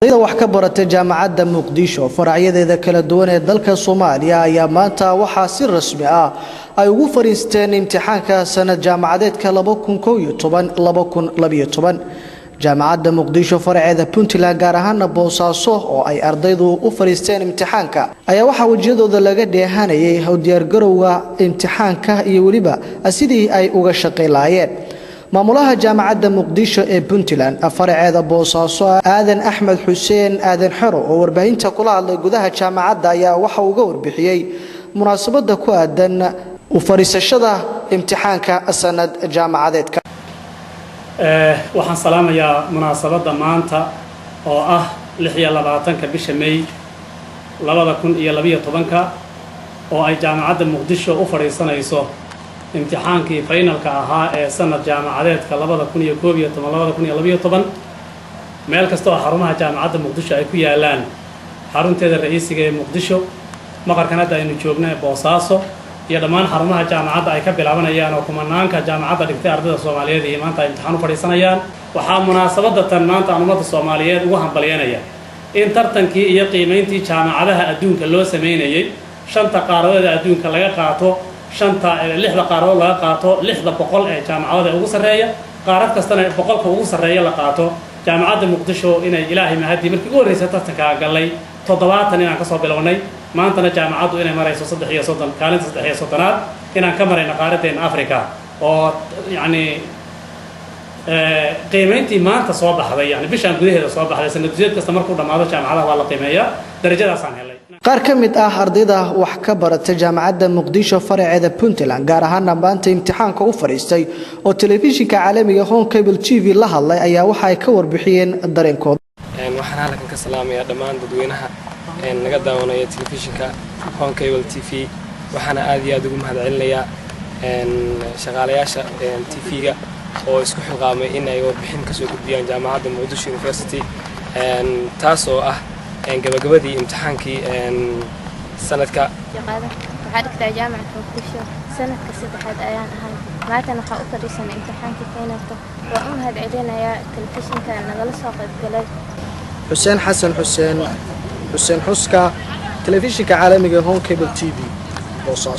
ardayda wax ka baratay jaamacadda Muqdisho faracyadeeda kala duwan ee dalka Soomaaliya ayaa maanta waxa si rasmi ah ay ugu fariisteen imtixaanka sanad jaamacadeedka 2011-2012 jaamacadda Muqdisho faraceeda Puntland gaar ahaan Boosaaso oo ay ardaydu u fariisteen imtixaanka ayaa waxa wajiyadooda laga dheehanayay haw diyaar garowga imtixaanka iyo waliba sidii ay uga shaqeeyeen maamulaha jaamacadda Muqdisho ee Puntland faraceeda Boosaaso Aadan Axmed Xuseen Aadan Xero oo warbaahinta kula hadlay gudaha jaamacadda ayaa waxa uu uga warbixiyay munaasabada ku aadan u fariisashada imtixaanka sanad jaamacadeedka waxaan salaamayaa munaasabada maanta oo ah 26 bisha May 2012 oo ay jaamacadda Muqdisho u fariisanayso imtixaankii finalka ahaa ee sanad jaamacadeedka 2012 meel kasta oo xarumaha jaamacadda Muqdisho ay ku yaalaan xarunteeda ra'iisiga ee Muqdisho maqarkan hadda aynu joogno ee Boosaaso iyo dhammaan xarumaha jaamacadda ay ka bilaabanayaan oo kumanaanka jaamacadda dhigtay ardayda Soomaaliyeed ee maanta imtixaan u fadhiisanayaan waxaa munaasabada tan maanta ummadda Soomaaliyeed ugu hambalyeynaya in tartankii iyo qiimeyntii jaamacadaha adduunka loo sameeyay shanta qaaradood adduunka laga qaato shanta lixda qaaradood laga qaato 600 ee jaamacadaha ugu sareeya qaarad kastana 100 ugu sareeya la qaato jaamacadda Muqdisho inay Ilaahay mahadi markii ugu horeysay tartanka galay 70 inaan ka soo bilownay maantana jaamacaddu inay marayso 3 kaalinta 3 inaan ka marayna qaaradeen Afrika oo yani qiimeyntii maanta soo baxday yani bishan gudaheeda soo baxday sanadiyad kasta markuu dhamaado jaamacadaha waa la qiimeeyaa darajadaas aan helay qaar ka mid ah ardayda wax ka baratay jaamacadda Muqdisho faraceeda Puntland gaar ahaan maanta imtixaanka u fariistay oo telefishinka caalamiga Home Cable TV la hadlay ayaa waxa ay ka warbixiyeen dareenkooda waxaan halkan ka salaamayaa dhammaan dadweynaha naga daawanaya telefishinka Home Cable TV waxaana aad iyo aad ugu mahadcelinayaa shaqaalayaasha TV-ga oo isku xilqaamay in ay warbixin ka soo gudbiyaan jaamacadda Muqdisho University taas oo ah gabagabadii imtixaankii sanadka waxaa dhigtay jaamacadda Muqdisho sanadka saddexaad ayaan ahay maanta waxa u fadhiisanay imtixaankii finalka oo u mahadcelinayaa telefishinka nagala soo qaybgalay Xuseen Xasan Xuseen Xuska telefishinka caalamiga Home Cable TV Boosaaso.